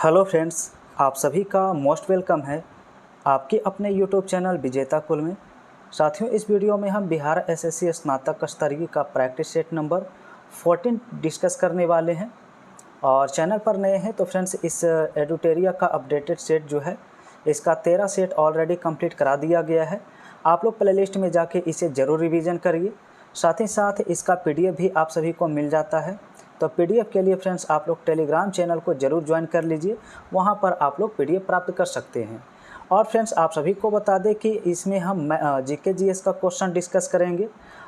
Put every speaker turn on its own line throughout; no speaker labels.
Hello friends, आप सभी का मोस्ट वेलकम है आपके अपने यूट्यूब चैनल विजेता कुल में। साथियों, इस वीडियो में हम बिहार एसएससी स्नातक स्तरीय का प्रैक्टिस सेट नंबर 14 डिस्कस करने वाले हैं। और चैनल पर नए हैं तो फ्रेंड्स, इस एडुटेरिया का अपडेटेड सेट जो है इसका 13 सेट ऑलरेडी कंप्लीट करा दिया गया है। आप लोग प्लेलिस्ट में जाके इसे ज़रूर रिवीजन करिए। साथ ही साथ इसका पीडीएफ भी आप सभी को मिल जाता है। तो पीडीएफ के लिए फ्रेंड्स आप लोग टेलीग्राम चैनल को ज़रूर ज्वाइन कर लीजिए, वहां पर आप लोग पीडीएफ प्राप्त कर सकते हैं। और फ्रेंड्स, आप सभी को बता दें कि इसमें हम जीके जीएस का क्वेश्चन डिस्कस करेंगे।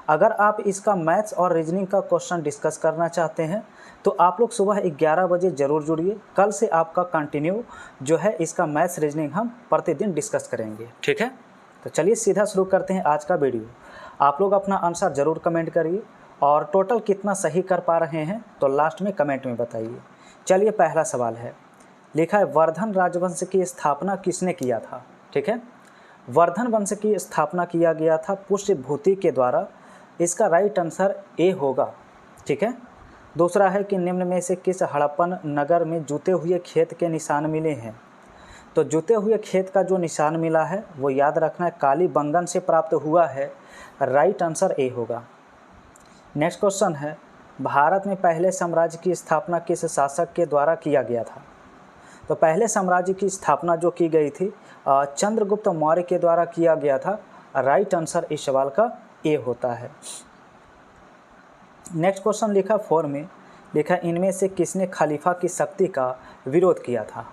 अगर आप इसका मैथ्स और रीजनिंग का क्वेश्चन डिस्कस करना चाहते हैं तो आप लोग सुबह 11 बजे ज़रूर जुड़िए। कल से आपका कंटिन्यू जो है इसका मैथ्स रीजनिंग हम प्रतिदिन डिस्कस करेंगे, ठीक है। तो चलिए सीधा शुरू करते हैं आज का वीडियो। आप लोग अपना आंसर ज़रूर कमेंट करिए और टोटल कितना सही कर पा रहे हैं तो लास्ट में कमेंट में बताइए। चलिए, पहला सवाल है, लिखा है वर्धन राजवंश की स्थापना किसने किया था। ठीक है, वर्धन वंश की स्थापना किया गया था पुष्यभूति के द्वारा। इसका राइट आंसर ए होगा, ठीक है। दूसरा है कि निम्न में से किस हड़प्पन नगर में जूते हुए खेत के निशान मिले हैं। तो जूते हुए खेत का जो निशान मिला है वो याद रखना है कालीबंगन से प्राप्त हुआ है। राइट आंसर ए होगा। नेक्स्ट क्वेश्चन है, भारत में पहले साम्राज्य की स्थापना किस शासक के द्वारा किया गया था। तो पहले साम्राज्य की स्थापना जो की गई थी चंद्रगुप्त मौर्य के द्वारा किया गया था। राइट आंसर इस सवाल का ए होता है। नेक्स्ट क्वेश्चन लिखा 4 में, लिखा इनमें से किसने खलीफा की शक्ति का विरोध किया था।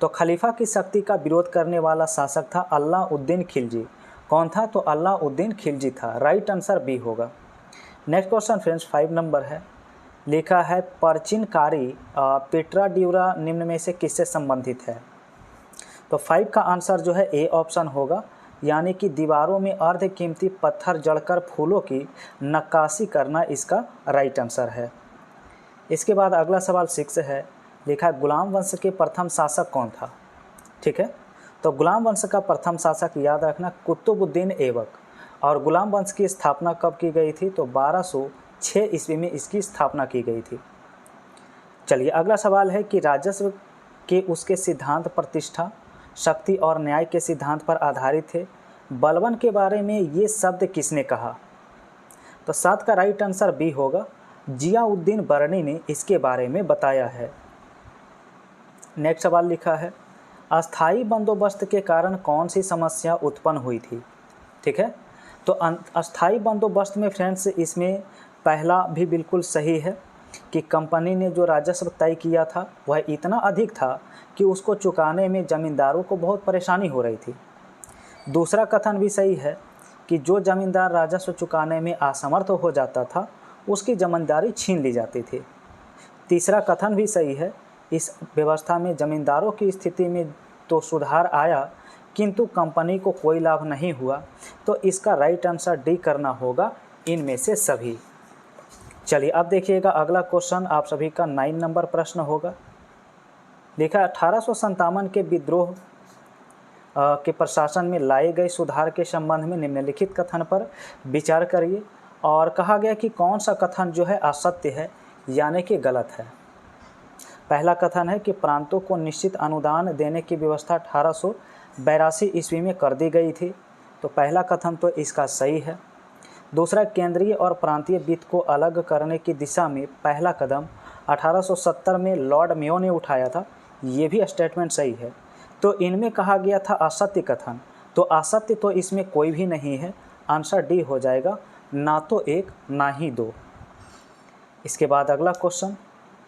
तो खलीफा की शक्ति का विरोध करने वाला शासक था अलाउद्दीन खिलजी। कौन था? तो अलाउद्दीन खिलजी था। राइट आंसर बी होगा। नेक्स्ट क्वेश्चन फ्रेंड्स 5 नंबर है, लिखा है प्राचीनकारी पेट्रा ड्यूरा निम्न में से किससे संबंधित है। तो 5 का आंसर जो है ए ऑप्शन होगा, यानी कि दीवारों में अर्ध कीमती पत्थर जड़कर फूलों की नक्काशी करना इसका राइट आंसर है। इसके बाद अगला सवाल 6 है, लिखा है गुलाम वंश के प्रथम शासक कौन था। ठीक है, तो गुलाम वंश का प्रथम शासक याद रखना कुतुबुद्दीन ऐबक। और गुलाम वंश की स्थापना कब की गई थी? तो 1206 ईस्वी में इसकी स्थापना की गई थी। चलिए, अगला सवाल है कि राजस्व के उसके सिद्धांत प्रतिष्ठा, शक्ति और न्याय के सिद्धांत पर आधारित थे। बलबन के बारे में ये शब्द किसने कहा। तो 7 का राइट आंसर बी होगा, जियाउद्दीन बरनी ने इसके बारे में बताया है। नेक्स्ट सवाल लिखा है, अस्थाई बंदोबस्त के कारण कौन सी समस्या उत्पन्न हुई थी। ठीक है, तो अस्थाई बंदोबस्त में फ्रेंड्स इसमें पहला भी बिल्कुल सही है कि कंपनी ने जो राजस्व तय किया था वह इतना अधिक था कि उसको चुकाने में ज़मींदारों को बहुत परेशानी हो रही थी। दूसरा कथन भी सही है कि जो ज़मींदार राजस्व चुकाने में असमर्थ हो जाता था उसकी ज़मींदारी छीन ली जाती थी। तीसरा कथन भी सही है, इस व्यवस्था में ज़मींदारों की स्थिति में तो सुधार आया किंतु कंपनी को कोई लाभ नहीं हुआ। तो इसका राइट आंसर डी करना होगा, इनमें से सभी। चलिए, अब देखिएगा अगला क्वेश्चन आप सभी का 9 नंबर प्रश्न होगा। लिखा 1857 के विद्रोह के प्रशासन में लाए गए सुधार के संबंध में निम्नलिखित कथन पर विचार करिए। और कहा गया कि कौन सा कथन जो है असत्य है, यानी कि गलत है। पहला कथन है कि प्रांतों को निश्चित अनुदान देने की व्यवस्था 1882 ईस्वी में कर दी गई थी। तो पहला कथन तो इसका सही है। दूसरा, केंद्रीय और प्रांतीय वित्त को अलग करने की दिशा में पहला कदम 1870 में लॉर्ड मेयो ने उठाया था। ये भी स्टेटमेंट सही है। तो इनमें कहा गया था असत्य कथन, तो असत्य तो इसमें कोई भी नहीं है। आंसर डी हो जाएगा, ना तो 1 ना ही 2। इसके बाद अगला क्वेश्चन,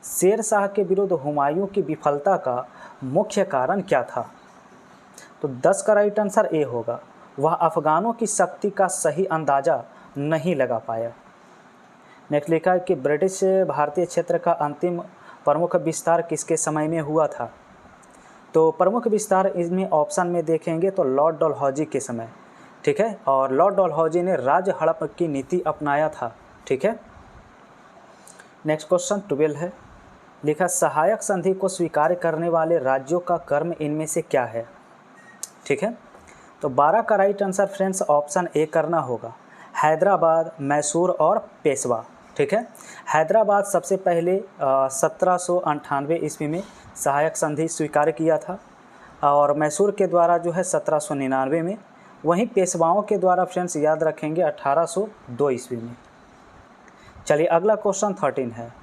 शेर शाह के विरुद्ध हुमायूं की विफलता का मुख्य कारण क्या था। तो 10 का राइट आंसर ए होगा, वह अफगानों की शक्ति का सही अंदाज़ा नहीं लगा पाया। नेक्स्ट लिखा है कि ब्रिटिश भारतीय क्षेत्र का अंतिम प्रमुख विस्तार किसके समय में हुआ था। तो प्रमुख विस्तार इसमें ऑप्शन में देखेंगे तो लॉर्ड डलहौजी के समय। ठीक है, और लॉर्ड डलहौजी ने राज हड़प की नीति अपनाया था। ठीक है। नेक्स्ट क्वेश्चन 12 है, लिखा सहायक संधि को स्वीकार करने वाले राज्यों का क्रम इनमें से क्या है। ठीक है, तो 12 का right answer friends option A करना होगा, हैदराबाद, मैसूर और पेशवा। ठीक है, हैदराबाद सबसे पहले 1798 ईस्वी में सहायक संधि स्वीकार किया था, और मैसूर के द्वारा जो है 1799 में, वहीं पेशवाओं के द्वारा फ्रेंड्स याद रखेंगे 1802 ईस्वी में। चलिए अगला क्वेश्चन 13 है।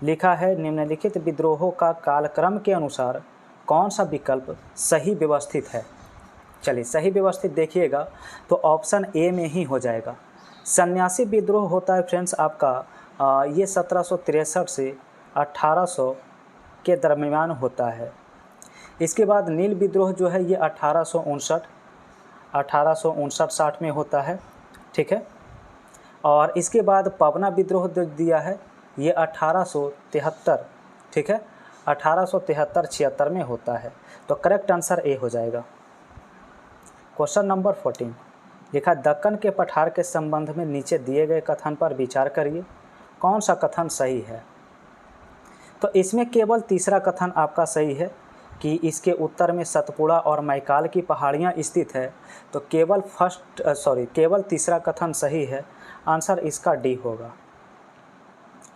लिखा है निम्नलिखित विद्रोहों का कालक्रम के अनुसार कौन सा विकल्प सही व्यवस्थित है। चलिए सही व्यवस्थित देखिएगा तो ऑप्शन ए में ही हो जाएगा। सन्यासी विद्रोह होता है फ्रेंड्स आपका ये 1763 से 1800 के दरमियान होता है। इसके बाद नील विद्रोह जो है ये 1859-60 में होता है, ठीक है। और इसके बाद पवना विद्रोह दिया है ये 1873, ठीक है, 1873-76 में होता है। तो करेक्ट आंसर ए हो जाएगा। क्वेश्चन नंबर 14 लिखा दक्कन के पठार के संबंध में नीचे दिए गए कथन पर विचार करिए, कौन सा कथन सही है। तो इसमें केवल तीसरा कथन आपका सही है कि इसके उत्तर में सतपुड़ा और मैकाल की पहाड़ियाँ स्थित है। तो केवल तीसरा कथन सही है। आंसर इसका डी होगा।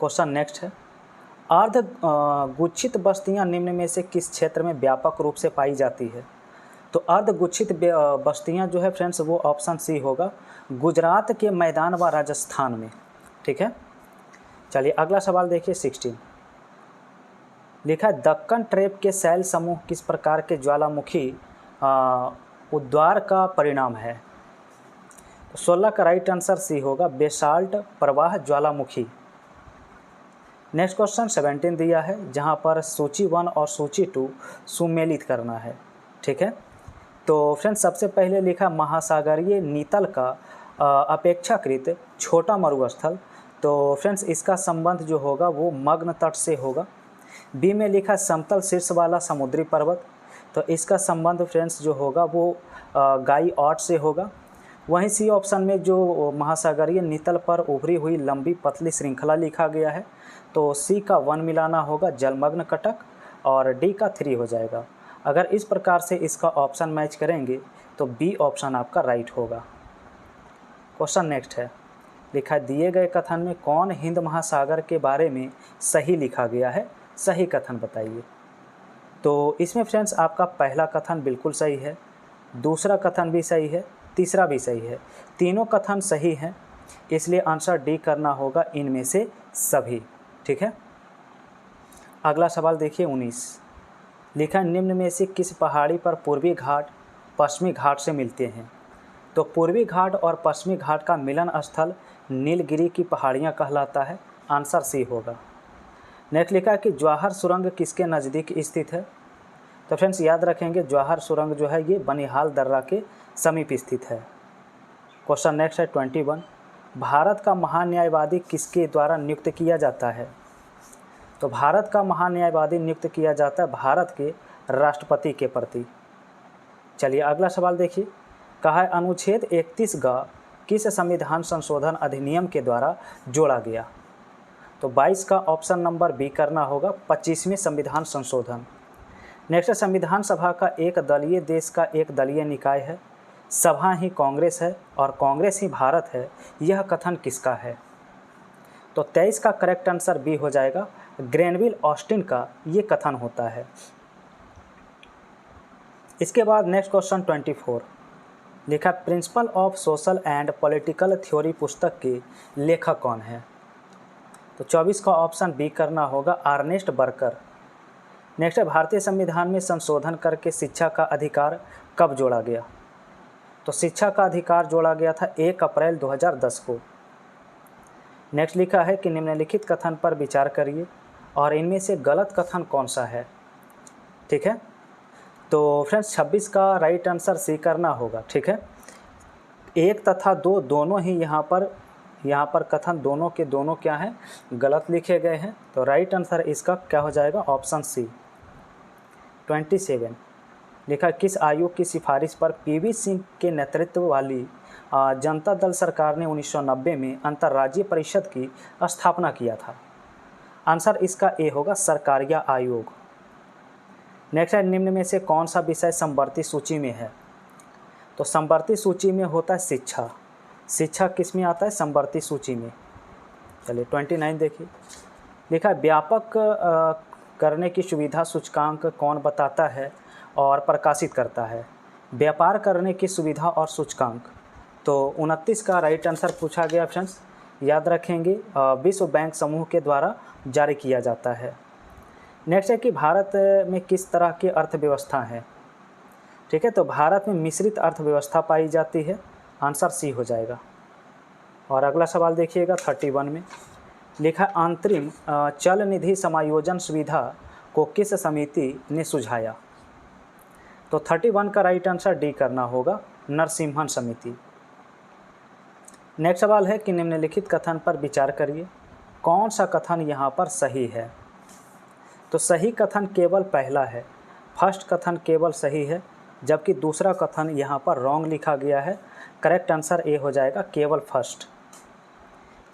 क्वेश्चन नेक्स्ट है, अर्ध गुच्छित बस्तियाँ निम्न में से किस क्षेत्र में व्यापक रूप से पाई जाती है। तो अर्ध गुच्छित बस्तियाँ जो है फ्रेंड्स वो ऑप्शन सी होगा, गुजरात के मैदान व राजस्थान में, ठीक है। चलिए अगला सवाल देखिए 16। लिखा है दक्कन ट्रेप के शैल समूह किस प्रकार के ज्वालामुखी उद्वार का परिणाम है। तो 16 का राइट आंसर सी होगा, बेसाल्ट प्रवाह ज्वालामुखी। नेक्स्ट क्वेश्चन 17 दिया है, जहां पर सूची 1 और सूची 2 सुमेलित करना है, ठीक है। तो फ्रेंड्स सबसे पहले लिखा महासागरीय नीतल का अपेक्षाकृत छोटा मरुस्थल। तो फ्रेंड्स इसका संबंध जो होगा वो मग्न तट से होगा। बी में लिखा समतल शीर्ष वाला समुद्री पर्वत। तो इसका संबंध फ्रेंड्स जो होगा वो गाई ऑट से होगा। वहीं सी ऑप्शन में जो महासागरीय नीतल पर उभरी हुई लंबी पतली श्रृंखला लिखा गया है, तो सी का 1 मिलाना होगा जलमग्न कटक, और डी का 3 हो जाएगा। अगर इस प्रकार से इसका ऑप्शन मैच करेंगे तो बी ऑप्शन आपका राइट होगा। क्वेश्चन नेक्स्ट है, लिखा दिए गए कथन में कौन हिंद महासागर के बारे में सही लिखा गया है, सही कथन बताइए। तो इसमें फ्रेंड्स आपका पहला कथन बिल्कुल सही है, दूसरा कथन भी सही है, तीसरा भी सही है, तीनों कथन सही हैं, इसलिए आंसर डी करना होगा इनमें से सभी, ठीक है। अगला सवाल देखिए 19। लिखा निम्न में से किस पहाड़ी पर पूर्वी घाट पश्चिमी घाट से मिलते हैं। तो पूर्वी घाट और पश्चिमी घाट का मिलन स्थल नीलगिरी की पहाड़ियाँ कहलाता है। आंसर सी होगा। नेक्स्ट लिखा है कि जवाहर सुरंग किसके नज़दीक स्थित है। तो फ्रेंड्स याद रखेंगे जवाहर सुरंग जो है ये बनिहाल दर्रा के समीप स्थित है। क्वेश्चन नेक्स्ट है 21। भारत का महान्यायवादी किसके द्वारा नियुक्त किया जाता है। तो भारत का महान्यायवादी नियुक्त किया जाता है भारत के राष्ट्रपति के प्रति। चलिए अगला सवाल देखिए, कहा है अनुच्छेद 31 ग किस संविधान संशोधन अधिनियम के द्वारा जोड़ा गया। तो 22 का ऑप्शन नंबर बी करना होगा, 25वें संविधान संशोधन। नेक्स्ट संविधान सभा का एक दलीय देश का एक दलीय निकाय है, सभा ही कांग्रेस है और कांग्रेस ही भारत है, यह कथन किसका है। तो 23 का करेक्ट आंसर बी हो जाएगा, ग्रेनविल ऑस्टिन का ये कथन होता है। इसके बाद नेक्स्ट क्वेश्चन 24। लिखा principle of social and political theory पुस्तक के लेखक कौन है। तो 24 का ऑप्शन बी करना होगा, अर्नेस्ट बर्कर। नेक्स्ट है भारतीय संविधान में संशोधन करके शिक्षा का अधिकार कब जोड़ा गया। तो शिक्षा का अधिकार जोड़ा गया था 1 अप्रैल 2010 को। नेक्स्ट लिखा है कि निम्नलिखित कथन पर विचार करिए और इनमें से गलत कथन कौन सा है, ठीक है। तो फ्रेंड्स 26 का राइट आंसर सी करना होगा, ठीक है। 1 तथा 2 दोनों ही यहाँ पर कथन दोनों के दोनों क्या हैं, गलत लिखे गए हैं। तो राइट आंसर इसका क्या हो जाएगा, ऑप्शन सी। 27 लिखा किस आयोग की सिफारिश पर पीवी सिंह के नेतृत्व वाली जनता दल सरकार ने 1990 में अंतर्राज्यीय परिषद की स्थापना किया था। आंसर इसका ए होगा, सरकारिया आयोग। नेक्स्ट है निम्न में से कौन सा विषय समवर्ती सूची में है। तो समवर्ती सूची में होता है शिक्षा। शिक्षा किस में आता है, समवर्ती सूची में। चलिए 29 देखिए, लिखा व्यापक करने की सुविधा सूचकांक कौन बताता है और प्रकाशित करता है? व्यापार करने की सुविधा और सूचकांक। तो 29 का राइट आंसर पूछा गया फ्रेंड्स। याद रखेंगे विश्व बैंक समूह के द्वारा जारी किया जाता है। नेक्स्ट है कि भारत में किस तरह की अर्थव्यवस्था है? ठीक है, तो भारत में मिश्रित अर्थव्यवस्था पाई जाती है। आंसर सी हो जाएगा। और अगला सवाल देखिएगा 31 में लिखा अंतरिम चल निधि समायोजन सुविधा को किस समिति ने सुझाया? तो 31 का राइट आंसर डी करना होगा, नरसिम्हन समिति। नेक्स्ट सवाल है कि निम्नलिखित कथन पर विचार करिए, कौन सा कथन यहाँ पर सही है? तो सही कथन केवल पहला है, फर्स्ट कथन केवल सही है, जबकि दूसरा कथन यहाँ पर रॉन्ग लिखा गया है। करेक्ट आंसर ए हो जाएगा, केवल फर्स्ट।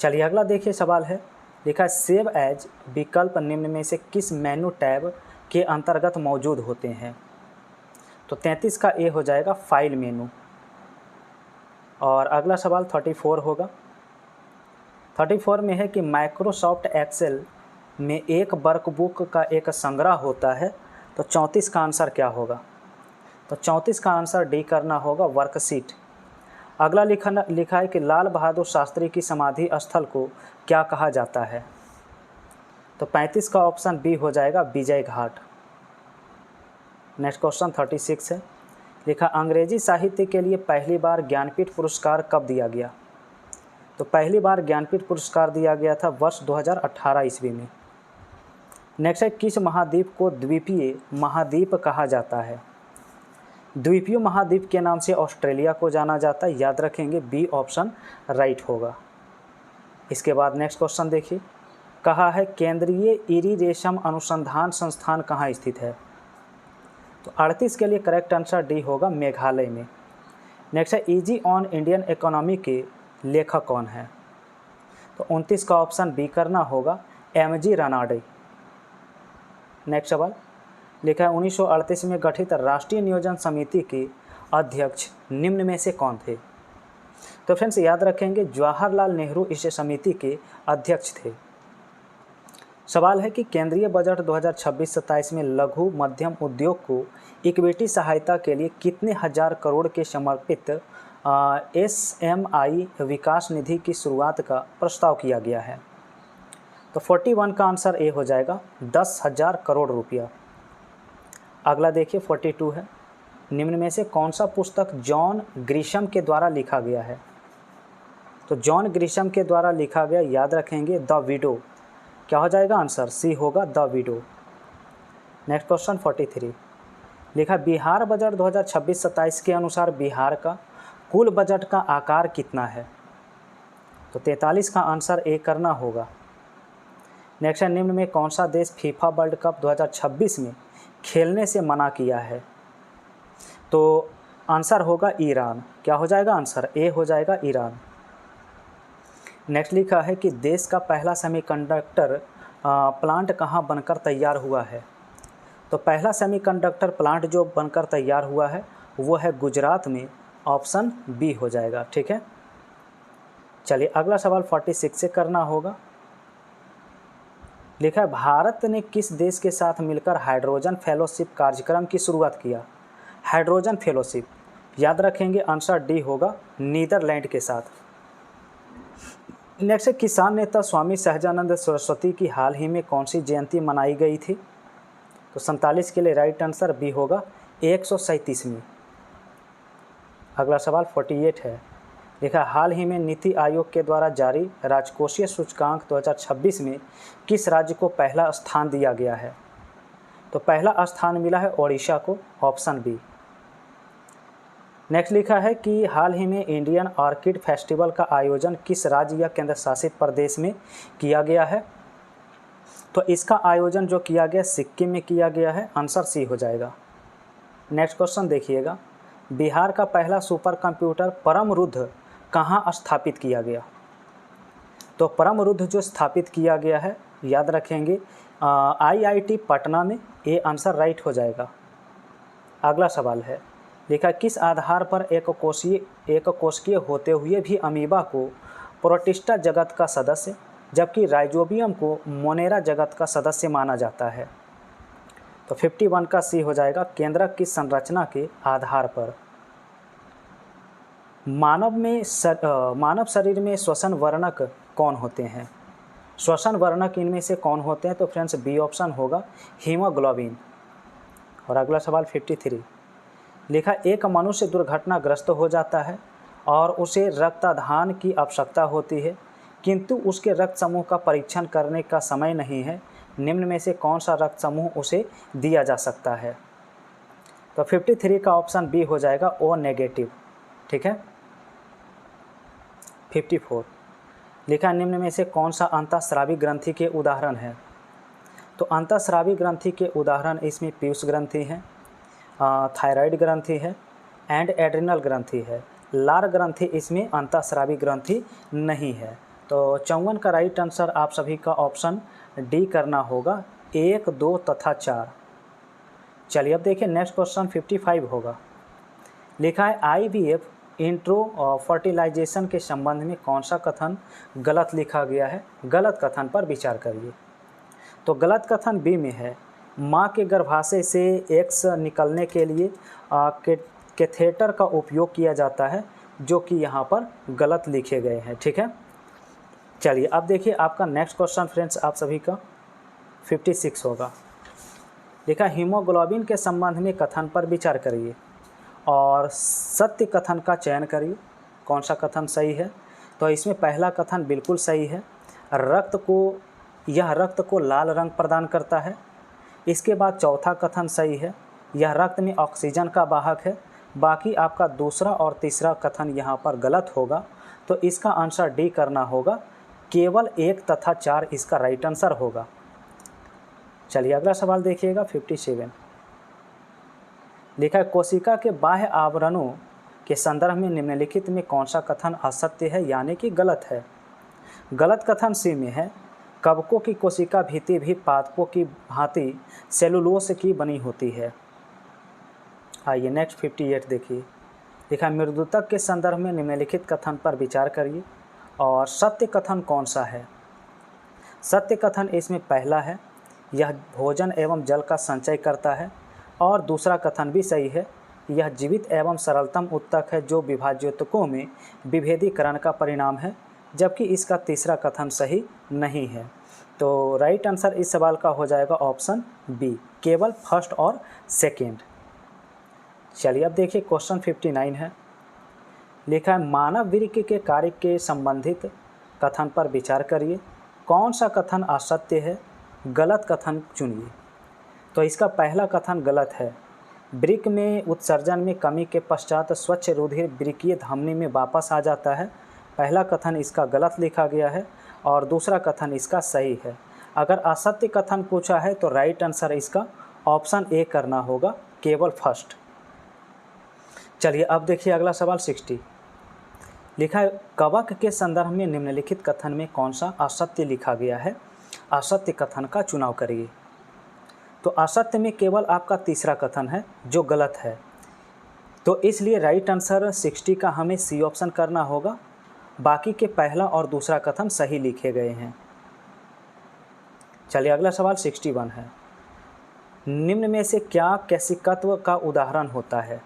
चलिए अगला देखिए सवाल है, लिखा है सेव एज विकल्प निम्न में से किस मेनू टैब के अंतर्गत मौजूद होते हैं? तो 33 का ए हो जाएगा, फाइल मेनू। और अगला सवाल 34 होगा। 34 में है कि माइक्रोसॉफ्ट एक्सेल में एक वर्कबुक का एक संग्रह होता है। तो 34 का आंसर क्या होगा? तो 34 का आंसर डी करना होगा, वर्कशीट। अगला लिखा है कि लाल बहादुर शास्त्री की समाधि स्थल को क्या कहा जाता है? तो 35 का ऑप्शन बी हो जाएगा, विजय घाट। नेक्स्ट क्वेश्चन 36 है, लिखा अंग्रेजी साहित्य के लिए पहली बार ज्ञानपीठ पुरस्कार कब दिया गया? तो पहली बार ज्ञानपीठ पुरस्कार दिया गया था वर्ष 2018 ईस्वी में। नेक्स्ट है किस महाद्वीप को द्वीपीय महाद्वीप कहा जाता है? द्वीपीय महाद्वीप के नाम से ऑस्ट्रेलिया को जाना जाता है। याद रखेंगे, बी ऑप्शन राइट होगा। इसके बाद नेक्स्ट क्वेश्चन देखिए, कहा है केंद्रीय इरी रेशम अनुसंधान संस्थान कहाँ स्थित है? तो 38 के लिए करेक्ट आंसर डी होगा, मेघालय में। नेक्स्ट है इजी ऑन इंडियन इकोनॉमी के लेखक कौन है? तो 29 का ऑप्शन बी करना होगा, एमजी रानाडे। नेक्स्ट सवाल लिखा है 1938 में गठित राष्ट्रीय नियोजन समिति के अध्यक्ष निम्न में से कौन थे? तो फ्रेंड्स याद रखेंगे, जवाहरलाल नेहरू इस समिति के अध्यक्ष थे। सवाल है कि केंद्रीय बजट 2026-27 में लघु मध्यम उद्योग को इक्विटी सहायता के लिए कितने हजार करोड़ के समर्पित एसएमई विकास निधि की शुरुआत का प्रस्ताव किया गया है? तो 41 का आंसर ए हो जाएगा, 10,000 करोड़ रुपया। अगला देखिए 42 है, निम्न में से कौन सा पुस्तक जॉन ग्रिशम के द्वारा लिखा गया है? तो जॉन ग्रिशम के द्वारा लिखा गया, याद रखेंगे, द विडो। क्या हो जाएगा आंसर? सी होगा, द विडो। नेक्स्ट क्वेश्चन 43 लिखा बिहार बजट 2026-27 के अनुसार बिहार का कुल बजट का आकार कितना है? तो 43 का आंसर ए करना होगा। नेक्स्ट है निम्न में कौन सा देश फीफा वर्ल्ड कप 2026 में खेलने से मना किया है? तो आंसर होगा ईरान। क्या हो जाएगा आंसर? ए हो जाएगा, ईरान। नेक्स्ट लिखा है कि देश का पहला सेमीकंडक्टर प्लांट कहाँ बनकर तैयार हुआ है? तो पहला सेमीकंडक्टर प्लांट जो बनकर तैयार हुआ है वो है गुजरात में। ऑप्शन बी हो जाएगा। ठीक है, चलिए अगला सवाल 46 से करना होगा। लिखा है भारत ने किस देश के साथ मिलकर हाइड्रोजन फेलोशिप कार्यक्रम की शुरुआत किया? हाइड्रोजन फेलोशिप, याद रखेंगे, आंसर डी होगा, नीदरलैंड के साथ। नेक्स्ट है किसान नेता स्वामी सहजानंद सरस्वती की हाल ही में कौन सी जयंती मनाई गई थी? तो 47 के लिए राइट आंसर बी होगा, 137वीं। अगला सवाल 48 है, लिखा हाल ही में नीति आयोग के द्वारा जारी राजकोषीय सूचकांक 2026 में किस राज्य को पहला स्थान दिया गया है? तो पहला स्थान मिला है ओडिशा को। Option B. नेक्स्ट लिखा है कि हाल ही में इंडियन ऑर्किड फेस्टिवल का आयोजन किस राज्य या केंद्र शासित प्रदेश में किया गया है? तो इसका आयोजन जो किया गया सिक्किम में किया गया है। आंसर सी हो जाएगा। नेक्स्ट क्वेश्चन देखिएगा, बिहार का पहला सुपर कंप्यूटर परमरुद्ध कहाँ स्थापित किया गया? तो परमरुद्ध जो स्थापित किया गया है, याद रखेंगे, IIT पटना में। ये आंसर राइट हो जाएगा। अगला सवाल है, लिखा किस आधार पर एक कोशिकीय होते हुए भी अमीबा को प्रोटिस्टा जगत का सदस्य जबकि राइजोबियम को मोनेरा जगत का सदस्य माना जाता है? तो 51 का सी हो जाएगा, केंद्रक की संरचना के आधार पर। मानव शरीर में श्वसन वर्णक कौन होते हैं? श्वसन वर्णक इनमें से कौन होते हैं? तो फ्रेंड्स बी ऑप्शन होगा, हीमोग्लोबिन। और अगला सवाल 53 लिखा, एक मनुष्य दुर्घटनाग्रस्त हो जाता है और उसे रक्तदान की आवश्यकता होती है, किंतु उसके रक्त समूह का परीक्षण करने का समय नहीं है। निम्न में से कौन सा रक्त समूह उसे दिया जा सकता है? तो 53 का ऑप्शन बी हो जाएगा, ओ नेगेटिव। ठीक है। 54 लिखा, निम्न में से कौन सा अंतःस्रावी ग्रंथि के उदाहरण है? तो अंतःस्रावी ग्रंथि के उदाहरण इसमें पीयूष ग्रंथि है, थायराइड ग्रंथि है एंड एड्रिनल ग्रंथि है। लार ग्रंथि इसमें अंतःस्रावी ग्रंथि नहीं है। तो 54 का राइट आंसर आप सभी का ऑप्शन डी करना होगा, 1, 2 तथा 4। चलिए अब देखिए नेक्स्ट क्वेश्चन 55 होगा। लिखा है, IVF इंट्रो फर्टिलाइजेशन के संबंध में कौन सा कथन गलत लिखा गया है? गलत कथन पर विचार करिए। तो गलत कथन बी में है, माँ के गर्भाशय से एग्स निकलने के लिए कैथेटर का उपयोग किया जाता है, जो कि यहाँ पर गलत लिखे गए हैं। ठीक है। चलिए अब देखिए आपका नेक्स्ट क्वेश्चन फ्रेंड्स आप सभी का 56 होगा। लिखा, हीमोग्लोबिन के संबंध में कथन पर विचार करिए और सत्य कथन का चयन करिए। कौन सा कथन सही है? तो इसमें पहला कथन बिल्कुल सही है, यह रक्त को लाल रंग प्रदान करता है। इसके बाद चौथा कथन सही है, यह रक्त में ऑक्सीजन का वाहक है। बाकी आपका दूसरा और तीसरा कथन यहाँ पर गलत होगा, तो इसका आंसर डी करना होगा, केवल 1 तथा 4 इसका राइट आंसर होगा। चलिए अगला सवाल देखिएगा 57। लिखा है, कोशिका के बाह्य आवरणों के संदर्भ में निम्नलिखित में कौन सा कथन असत्य है यानी कि गलत है? गलत कथन सी में है, कवकों की कोशिका भित्ति भी पादपों की भांति सेलुलोज की बनी होती है। आइए नेक्स्ट 58 देखिए। लिखा, मृदुतक के संदर्भ में निम्नलिखित कथन पर विचार करिए और सत्य कथन कौन सा है? सत्य कथन इसमें पहला है, यह भोजन एवं जल का संचय करता है। और दूसरा कथन भी सही है, यह जीवित एवं सरलतम उत्तक है जो विभाज्योतकों में विभेदीकरण का परिणाम है। जबकि इसका तीसरा कथन सही नहीं है। तो राइट आंसर इस सवाल का हो जाएगा ऑप्शन बी, केवल फर्स्ट और सेकेंड। चलिए अब देखिए क्वेश्चन 59 है। लिखा है, मानव वृक्क के कार्य के संबंधित कथन पर विचार करिए। कौन सा कथन असत्य है? गलत कथन चुनिए। तो इसका पहला कथन गलत है, वृक्क में उत्सर्जन में कमी के पश्चात स्वच्छ रुधिर वृक्कीय धमनी में वापस आ जाता है। पहला कथन इसका गलत लिखा गया है और दूसरा कथन इसका सही है। अगर असत्य कथन पूछा है तो राइट आंसर इसका ऑप्शन ए करना होगा, केवल फर्स्ट। चलिए अब देखिए अगला सवाल 60। लिखा है, कवक के संदर्भ में निम्नलिखित कथन में कौन सा असत्य लिखा गया है? असत्य कथन का चुनाव करिए। तो असत्य में केवल आपका तीसरा कथन है जो गलत है, तो इसलिए राइट आंसर 60 का हमें सी ऑप्शन करना होगा। बाकी के पहला और दूसरा कथन सही लिखे गए हैं। चलिए अगला सवाल 61 है। निम्न में से क्या कैसिकत्व का उदाहरण होता है?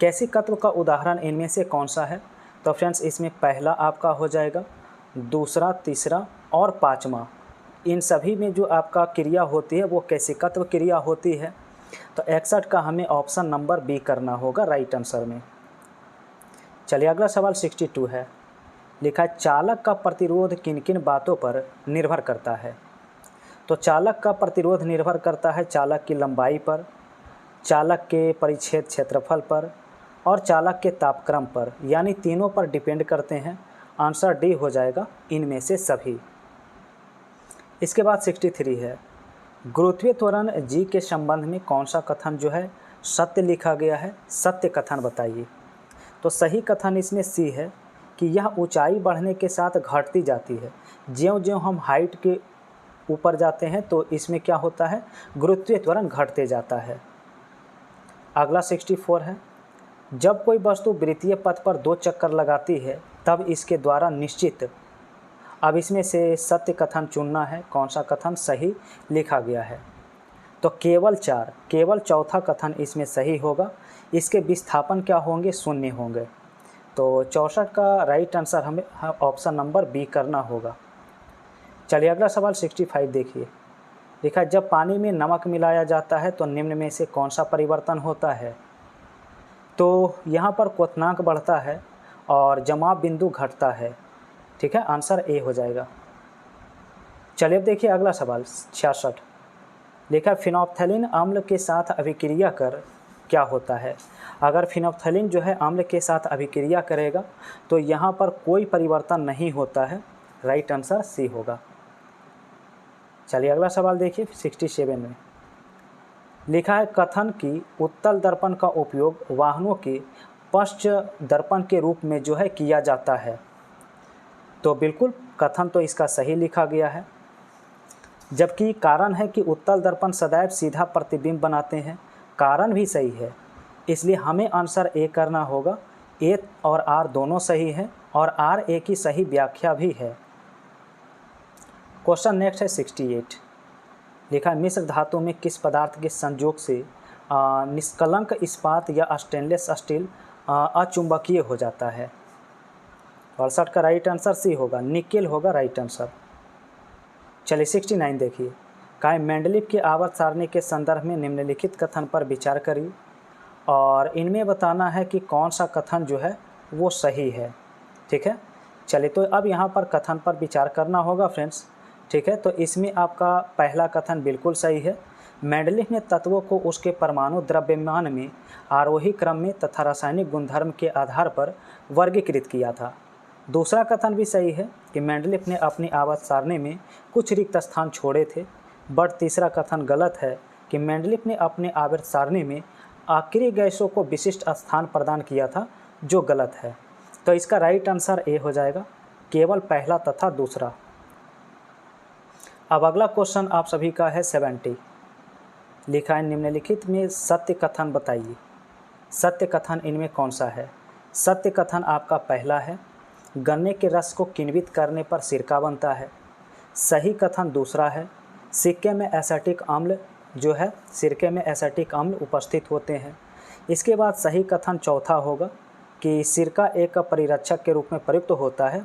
कैसिकत्व का उदाहरण इनमें से कौन सा है? तो फ्रेंड्स इसमें पहला आपका हो जाएगा, दूसरा, तीसरा और पाँचवा, इन सभी में जो आपका क्रिया होती है वो कैसिकत्व क्रिया होती है। तो 61 का हमें ऑप्शन नंबर बी करना होगा राइट आंसर में। चलिए अगला सवाल 62 है। लिखा है, चालक का प्रतिरोध किन किन बातों पर निर्भर करता है? तो चालक का प्रतिरोध निर्भर करता है चालक की लंबाई पर, चालक के परिच्छेद क्षेत्रफल पर और चालक के तापक्रम पर, यानी तीनों पर डिपेंड करते हैं। आंसर डी हो जाएगा इनमें से सभी। इसके बाद 63 है, गुरुत्वीय त्वरण जी के संबंध में कौन सा कथन जो है सत्य लिखा गया है? सत्य कथन बताइए। तो सही कथन इसमें सी है कि यह ऊंचाई बढ़ने के साथ घटती जाती है। ज्यों-ज्यों हम हाइट के ऊपर जाते हैं तो इसमें क्या होता है, गुरुत्वीय त्वरण घटते जाता है। अगला 64 है, जब कोई वस्तु वृत्तीय पथ पर 2 चक्कर लगाती है तब इसके द्वारा निश्चित, अब इसमें से सत्य कथन चुनना है, कौन सा कथन सही लिखा गया है? तो केवल चौथा कथन इसमें सही होगा। इसके विस्थापन क्या होंगे, शून्य होंगे। तो 64 का राइट आंसर हमें ऑप्शन नंबर बी करना होगा। चलिए अगला सवाल 65 देखिए। लिखा है जब पानी में नमक मिलाया जाता है तो निम्न में से कौन सा परिवर्तन होता है। तो यहाँ पर क्वथनांक बढ़ता है और जमाव बिंदु घटता है। ठीक है, आंसर ए हो जाएगा। चलिए अब देखिए अगला सवाल 66। लिखा है फिनोप्थेलिन अम्ल के साथ अभिक्रिया कर क्या होता है। अगर फिनोप्थेलिन जो है अम्ल के साथ अभिक्रिया करेगा तो यहाँ पर कोई परिवर्तन नहीं होता है। राइट आंसर सी होगा। चलिए अगला सवाल देखिए 67 में। लिखा है कथन की उत्तल दर्पण का उपयोग वाहनों के पश्च दर्पण के रूप में जो है किया जाता है। तो बिल्कुल कथन तो इसका सही लिखा गया है, जबकि कारण है कि उत्तल दर्पण सदैव सीधा प्रतिबिंब बनाते हैं। कारण भी सही है, इसलिए हमें आंसर ए करना होगा। ए और आर दोनों सही है और आर ए की सही व्याख्या भी है। क्वेश्चन नेक्स्ट है 68। लिखा है मिश्र धातु में किस पदार्थ के संयोग से निष्कलंक इस्पात या स्टेनलेस स्टील अचुंबकीय हो जाता है। 68 का राइट आंसर सी होगा, निकेल होगा राइट आंसर। चलिए 69 देखिए। कहा मेंडलीव के आवर्त सारणी के संदर्भ में निम्नलिखित कथन पर विचार करिए और इनमें बताना है कि कौन सा कथन जो है वो सही है। ठीक है, चलिए तो अब यहाँ पर कथन पर विचार करना होगा फ्रेंड्स। ठीक है, तो इसमें आपका पहला कथन बिल्कुल सही है। मेंडलीव ने तत्वों को उसके परमाणु द्रव्यमान में आरोही क्रम में तथा रासायनिक गुणधर्म के आधार पर वर्गीकृत किया था। दूसरा कथन भी सही है कि मेंडलीव ने अपनी आवर्त सारणी में कुछ रिक्त स्थान छोड़े थे। बट तीसरा कथन गलत है कि मेंडलीव ने अपने आवर्त सारणी में आक्रिय गैसों को विशिष्ट स्थान प्रदान किया था, जो गलत है। तो इसका राइट आंसर ए हो जाएगा, केवल पहला तथा दूसरा। अब अगला क्वेश्चन आप सभी का है 70। लिखा है निम्नलिखित में सत्य कथन बताइए। सत्य कथन इनमें कौन सा है। सत्य कथन आपका पहला है, गन्ने के रस को किण्वित करने पर सिरका बनता है। सही कथन दूसरा है, सिरके में एसिटिक अम्ल जो है सिरके में एसिटिक अम्ल उपस्थित होते हैं। इसके बाद सही कथन चौथा होगा कि सिरका एक परिरक्षक के रूप में प्रयुक्त होता है।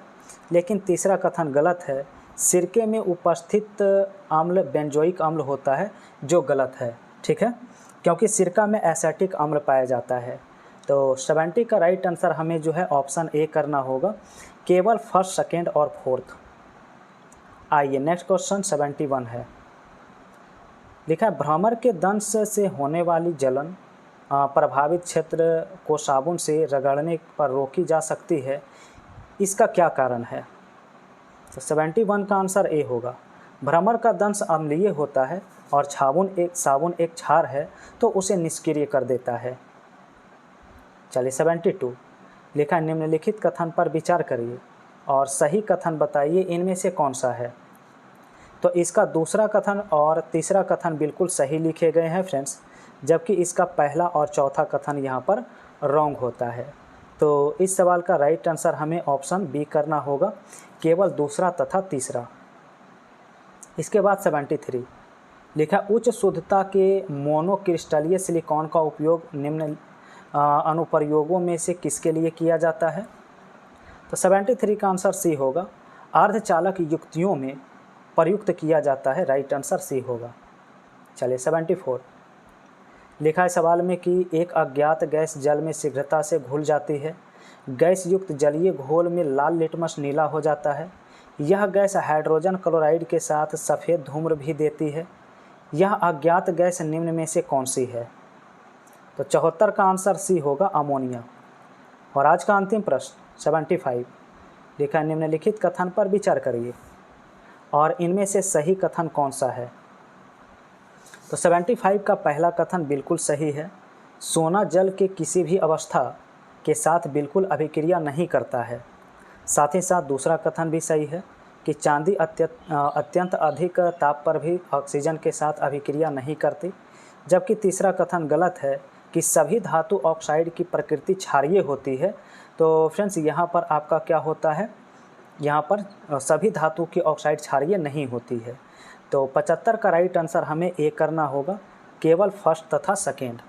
लेकिन तीसरा कथन गलत है, सिरके में उपस्थित अम्ल बेंजोइक अम्ल होता है, जो गलत है। ठीक है, क्योंकि सिरका में एसिटिक अम्ल पाया जाता है। तो 70 का राइट आंसर हमें जो है ऑप्शन ए करना होगा, केवल फर्स्ट, सेकेंड और फोर्थ। आइए नेक्स्ट क्वेश्चन 71 है। लिखा है भ्रमर के दंश से होने वाली जलन प्रभावित क्षेत्र को साबुन से रगड़ने पर रोकी जा सकती है, इसका क्या कारण है। तो 71 का आंसर ए होगा। भ्रमर का दंश अम्लीय होता है और साबुन एक क्षार है, तो उसे निष्क्रिय कर देता है। चलिए 72। लिखा है निम्नलिखित कथन पर विचार करिए और सही कथन बताइए इनमें से कौन सा है। तो इसका दूसरा कथन और तीसरा कथन बिल्कुल सही लिखे गए हैं फ्रेंड्स, जबकि इसका पहला और चौथा कथन यहाँ पर रॉन्ग होता है। तो इस सवाल का राइट आंसर हमें ऑप्शन बी करना होगा, केवल दूसरा तथा तीसरा। इसके बाद 73। लिखा उच्च शुद्धता के मोनोक्रिस्टलीय सिलिकॉन का उपयोग निम्न अनुप्रयोगों में से किसके लिए किया जाता है। तो 73 का आंसर सी होगा, अर्धचालक युक्तियों में प्रयुक्त किया जाता है। राइट आंसर सी होगा। चलिए 74। लिखा है सवाल में कि एक अज्ञात गैस जल में शीघ्रता से घुल जाती है। गैस युक्त जलीय घोल में लाल लिटमस नीला हो जाता है। यह गैस हाइड्रोजन क्लोराइड के साथ सफ़ेद धूम्र भी देती है। यह अज्ञात गैस निम्न में से कौन सी है। तो 74 का आंसर सी होगा, अमोनिया। और आज का अंतिम प्रश्न 75। लिखा निम्नलिखित कथन पर विचार करिए और इनमें से सही कथन कौन सा है। तो 75 का पहला कथन बिल्कुल सही है, सोना जल के किसी भी अवस्था के साथ बिल्कुल अभिक्रिया नहीं करता है। साथ ही साथ दूसरा कथन भी सही है कि चांदी अत्यंत अधिक ताप पर भी ऑक्सीजन के साथ अभिक्रिया नहीं करती। जबकि तीसरा कथन गलत है कि सभी धातु ऑक्साइड की प्रकृति क्षारीय होती है। तो फ्रेंड्स यहाँ पर आपका क्या होता है, यहाँ पर सभी धातु की ऑक्साइड क्षारीय नहीं होती है। तो 75 का राइट आंसर हमें ए करना होगा, केवल फर्स्ट तथा सेकेंड।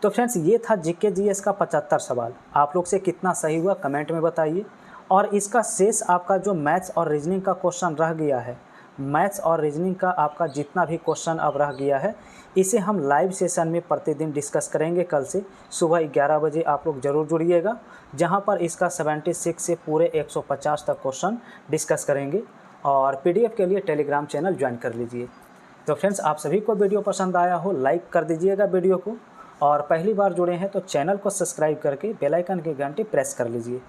तो फ्रेंड्स ये था जीके जीएस का 75 सवाल। आप लोग से कितना सही हुआ कमेंट में बताइए। और इसका शेष आपका जो मैथ्स और रीजनिंग का क्वेश्चन रह गया है, मैथ्स और रीजनिंग का आपका जितना भी क्वेश्चन अब रह गया है, इसे हम लाइव सेशन में प्रतिदिन डिस्कस करेंगे। कल से सुबह 11 बजे आप लोग ज़रूर जुड़िएगा, जहां पर इसका 76 से पूरे 150 तक क्वेश्चन डिस्कस करेंगे। और पीडीएफ के लिए टेलीग्राम चैनल ज्वाइन कर लीजिए। तो फ्रेंड्स, आप सभी को वीडियो पसंद आया हो लाइक कर दीजिएगा वीडियो को, और पहली बार जुड़े हैं तो चैनल को सब्सक्राइब करके बेल आइकन की घंटी प्रेस कर लीजिए।